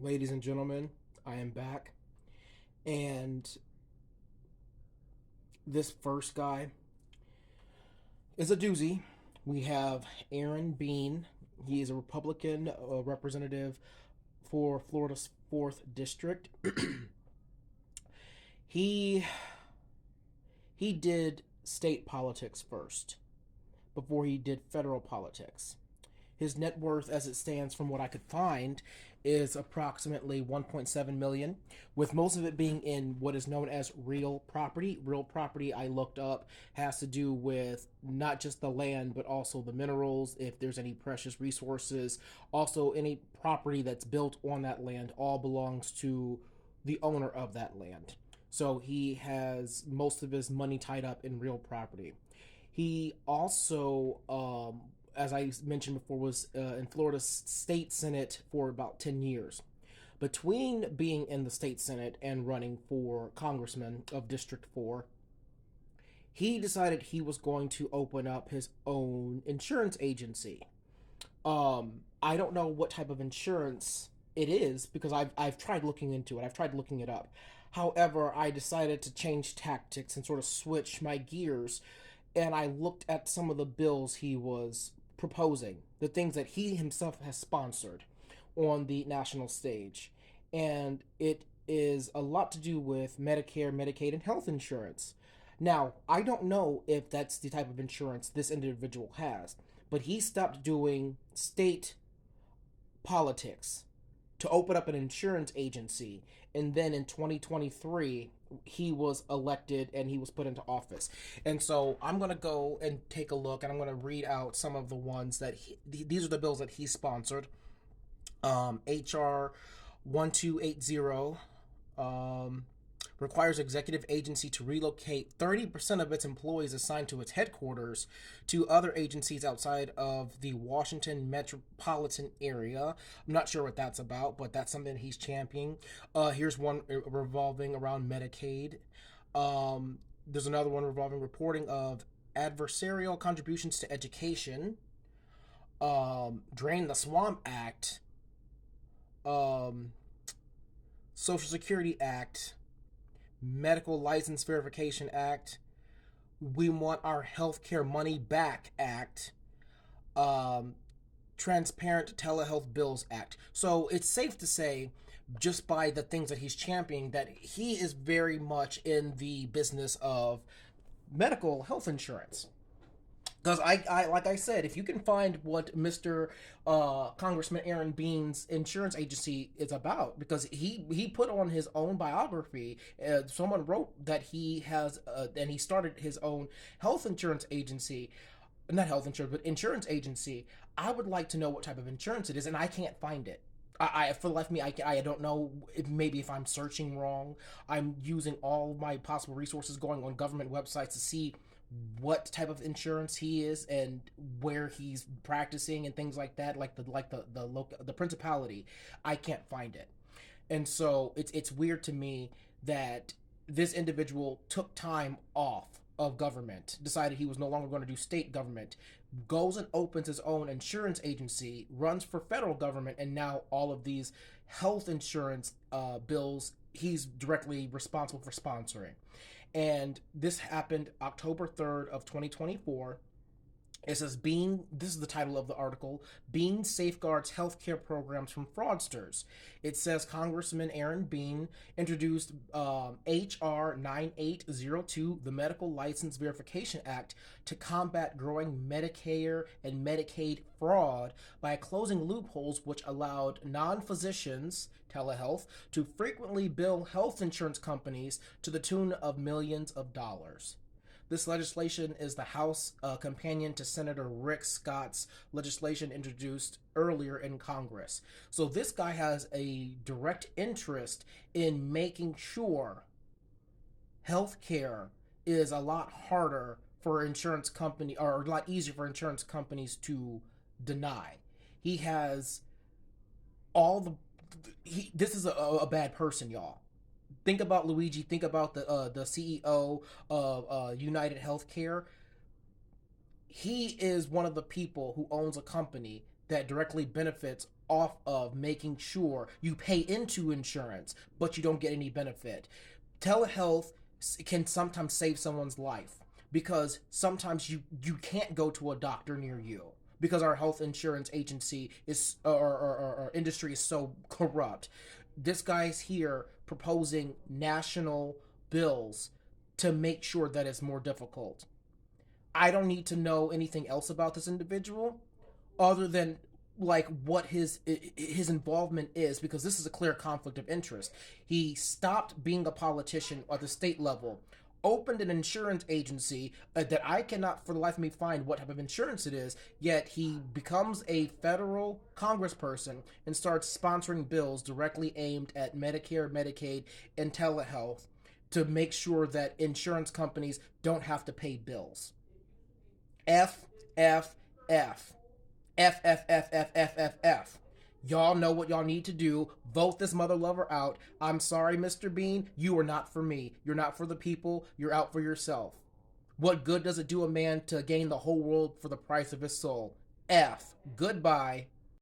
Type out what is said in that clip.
Ladies and gentlemen, I am back. And this first guy is a doozy. We have Aaron Bean. He is a Republican representative for Florida's 4th District. he he did state politics first before he did federal politics. His net worth, as it stands from what I could find, is approximately 1.7 million, with most of it being in what is known as real property. Real property, I looked up, has to do with not just the land, but also the minerals, if there's any precious resources. Also, any property that's built on that land all belongs to the owner of that land. So he has most of his money tied up in real property. He also, as I mentioned before, was in Florida's state senate for about 10 years. Between being in the state senate and running for congressman of District 4, he decided he was going to open up his own insurance agency. I don't know what type of insurance it is because I've tried looking into it. I've tried looking it up. However, I decided to change tactics and sort of switch my gears, and I looked at some of the bills he was proposing, the things that he himself has sponsored on the national stage. And it is a lot to do with Medicare, Medicaid, and health insurance. Now, I don't know if that's the type of insurance this individual has, but he stopped doing state politics to open up an insurance agency. And then in 2023, he was elected and he was put into office. And so I'm going to go and take a look and I'm going to read out some of the ones that these are the bills that he sponsored. HR 1280 requires executive agency to relocate 30% of its employees assigned to its headquarters to other agencies outside of the Washington metropolitan area. I'm not sure what that's about, but that's something he's championing. Here's one revolving around Medicaid. There's another one revolving reporting of adversarial contributions to education. Drain the Swamp Act. Social Security Act, Medical License Verification Act, We Want Our Healthcare Money Back Act, Transparent Telehealth Bills Act. So it's safe to say, just by the things that he's championing, that he is very much in the business of medical health insurance. Because I like I said, if you can find what Mr. Congressman Aaron Bean's insurance agency is about, because he put on his own biography. Someone wrote that he has, and he started his own health insurance agency, not health insurance, but insurance agency. I would like to know what type of insurance it is, and I can't find it. For the life of me, I don't know if maybe if I'm searching wrong. I'm using all my possible resources, going on government websites to see what type of insurance he is and where he's practicing and things like that, like the local, the principality. I can't find it. And so it's weird to me that this individual took time off of government, decided he was no longer going to do state government, goes and opens his own insurance agency, runs for federal government, and now all of these health insurance bills he's directly responsible for sponsoring. And this happened October 3rd of 2024. It says Bean, this is the title of the article, Bean safeguards healthcare programs from fraudsters. It says Congressman Aaron Bean introduced H.R. 9802, the Medical License Verification Act, to combat growing Medicare and Medicaid fraud by closing loopholes which allowed non-physicians, telehealth, to frequently bill health insurance companies to the tune of millions of dollars. This legislation is the House companion to Senator Rick Scott's legislation introduced earlier in Congress. So this guy has a direct interest in making sure healthcare is a lot harder for insurance company, or a lot easier for insurance companies to deny. He has all the this is a bad person, y'all. Think about Luigi. Think about the CEO of United Healthcare. He is one of the people who owns a company that directly benefits off of making sure you pay into insurance, but you don't get any benefit. Telehealth can sometimes save someone's life because sometimes you can't go to a doctor near you because our health insurance agency is or industry is so corrupt. This guy's here proposing national bills to make sure that it's more difficult. I don't need to know anything else about this individual other than like what his involvement is, because this is a clear conflict of interest. He stopped being a politician at the state level, opened an insurance agency that I cannot for the life of me find what type of insurance it is, yet he becomes a federal congressperson and starts sponsoring bills directly aimed at Medicare, Medicaid, and telehealth to make sure that insurance companies don't have to pay bills. F, F, F. F, F, F, F, F, F, F. Y'all know what y'all need to do. Vote this mother lover out. I'm sorry, Mr. Bean. You are not for me. You're not for the people. You're out for yourself. What good does it do a man to gain the whole world for the price of his soul? F. Goodbye.